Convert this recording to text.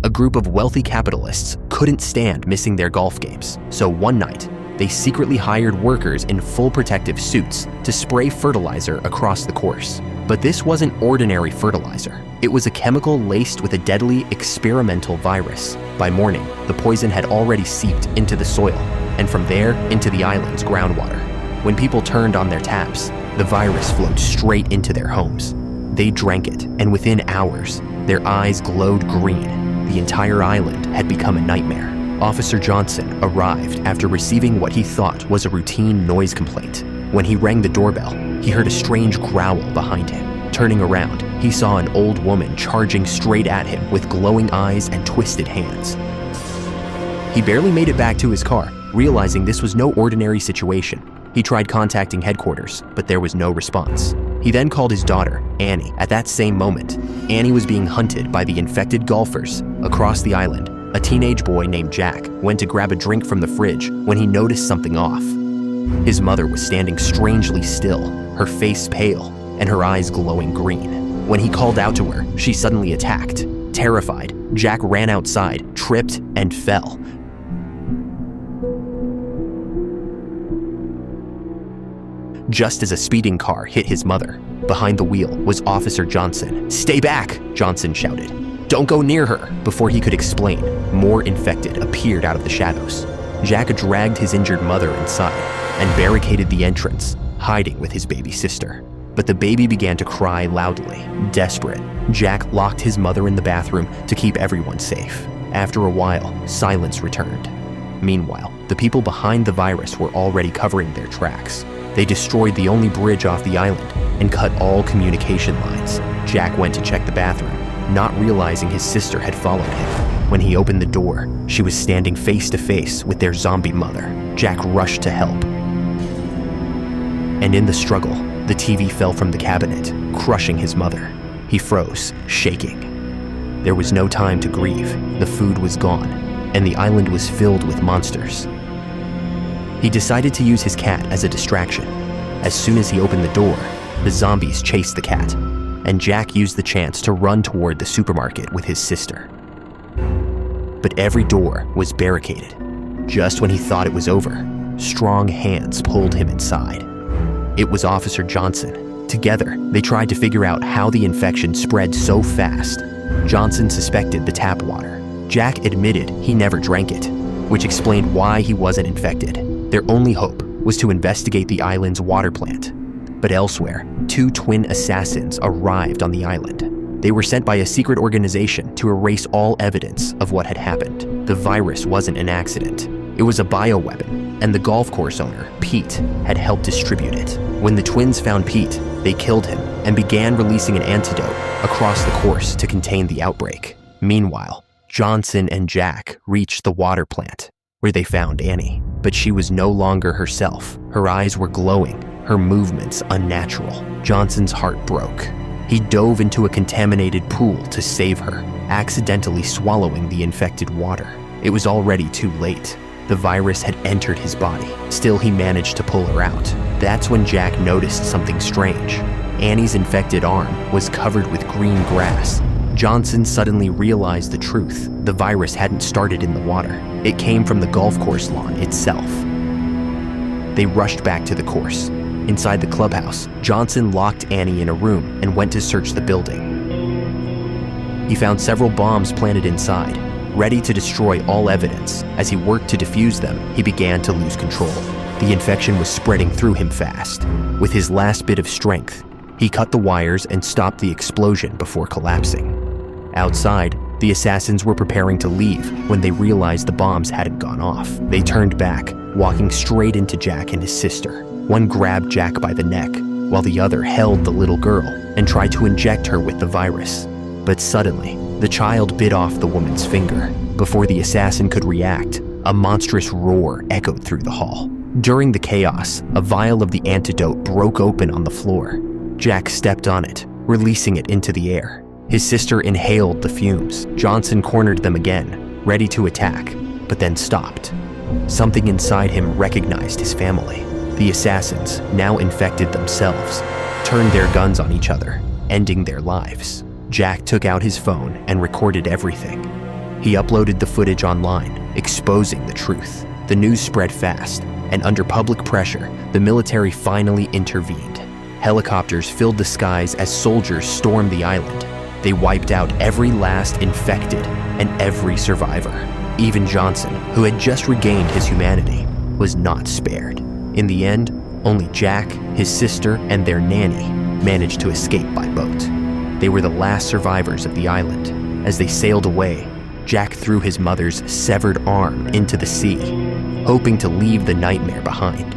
A group of wealthy capitalists couldn't stand missing their golf games, so one night, they secretly hired workers in full protective suits to spray fertilizer across the course. But this wasn't ordinary fertilizer. It was a chemical laced with a deadly experimental virus. By morning, the poison had already seeped into the soil, and from there into the island's groundwater. When people turned on their taps, the virus flowed straight into their homes. They drank it, and within hours, their eyes glowed green. The entire island had become a nightmare. Officer Johnson arrived after receiving what he thought was a routine noise complaint. When he rang the doorbell, he heard a strange growl behind him. Turning around, he saw an old woman charging straight at him with glowing eyes and twisted hands. He barely made it back to his car, realizing this was no ordinary situation. He tried contacting headquarters, but there was no response. He then called his daughter, Annie. At that same moment, Annie was being hunted by the infected golfers. Across the island, a teenage boy named Jack went to grab a drink from the fridge when he noticed something off. His mother was standing strangely still, her face pale and her eyes glowing green. When he called out to her, she suddenly attacked. Terrified, Jack ran outside, tripped, and fell. Just as a speeding car hit his mother, behind the wheel was Officer Johnson. "Stay back!" Johnson shouted. "Don't go near her!" Before he could explain, more infected appeared out of the shadows. Jack dragged his injured mother inside and barricaded the entrance, hiding with his baby sister. But the baby began to cry loudly. Desperate, Jack locked his mother in the bathroom to keep everyone safe. After a while, silence returned. Meanwhile, the people behind the virus were already covering their tracks. They destroyed the only bridge off the island and cut all communication lines. Jack went to check the bathroom, not realizing his sister had followed him. When he opened the door, she was standing face to face with their zombie mother. Jack rushed to help. And in the struggle, the TV fell from the cabinet, crushing his mother. He froze, shaking. There was no time to grieve. The food was gone, and the island was filled with monsters. He decided to use his cat as a distraction. As soon as he opened the door, the zombies chased the cat, and Jack used the chance to run toward the supermarket with his sister. But every door was barricaded. Just when he thought it was over, strong hands pulled him inside. It was Officer Johnson. Together, they tried to figure out how the infection spread so fast. Johnson suspected the tap water. Jack admitted he never drank it, which explained why he wasn't infected. Their only hope was to investigate the island's water plant. But elsewhere, two twin assassins arrived on the island. They were sent by a secret organization to erase all evidence of what had happened. The virus wasn't an accident. It was a bioweapon, and the golf course owner, Pete, had helped distribute it. When the twins found Pete, they killed him and began releasing an antidote across the course to contain the outbreak. Meanwhile, Johnson and Jack reached the water plant, where they found Annie. But she was no longer herself. Her eyes were glowing, her movements unnatural. Johnson's heart broke. He dove into a contaminated pool to save her, accidentally swallowing the infected water. It was already too late. The virus had entered his body. Still, he managed to pull her out. That's when Jack noticed something strange. Annie's infected arm was covered with green grass. Johnson suddenly realized the truth. The virus hadn't started in the water. It came from the golf course lawn itself. They rushed back to the course. Inside the clubhouse, Johnson locked Annie in a room and went to search the building. He found several bombs planted inside, ready to destroy all evidence. As he worked to defuse them, he began to lose control. The infection was spreading through him fast. With his last bit of strength, he cut the wires and stopped the explosion before collapsing. Outside, the assassins were preparing to leave when they realized the bombs hadn't gone off. They turned back, walking straight into Jack and his sister. One grabbed Jack by the neck, while the other held the little girl and tried to inject her with the virus. But suddenly, the child bit off the woman's finger. Before the assassin could react, a monstrous roar echoed through the hall. During the chaos, a vial of the antidote broke open on the floor. Jack stepped on it, releasing it into the air. His sister inhaled the fumes. Johnson cornered them again, ready to attack, but then stopped. Something inside him recognized his family. The assassins, now infected themselves, turned their guns on each other, ending their lives. Jack took out his phone and recorded everything. He uploaded the footage online, exposing the truth. The news spread fast, and under public pressure, the military finally intervened. Helicopters filled the skies as soldiers stormed the island. They wiped out every last infected and every survivor. Even Johnson, who had just regained his humanity, was not spared. In the end, only Jack, his sister, and their nanny managed to escape by boat. They were the last survivors of the island. As they sailed away, Jack threw his mother's severed arm into the sea, hoping to leave the nightmare behind.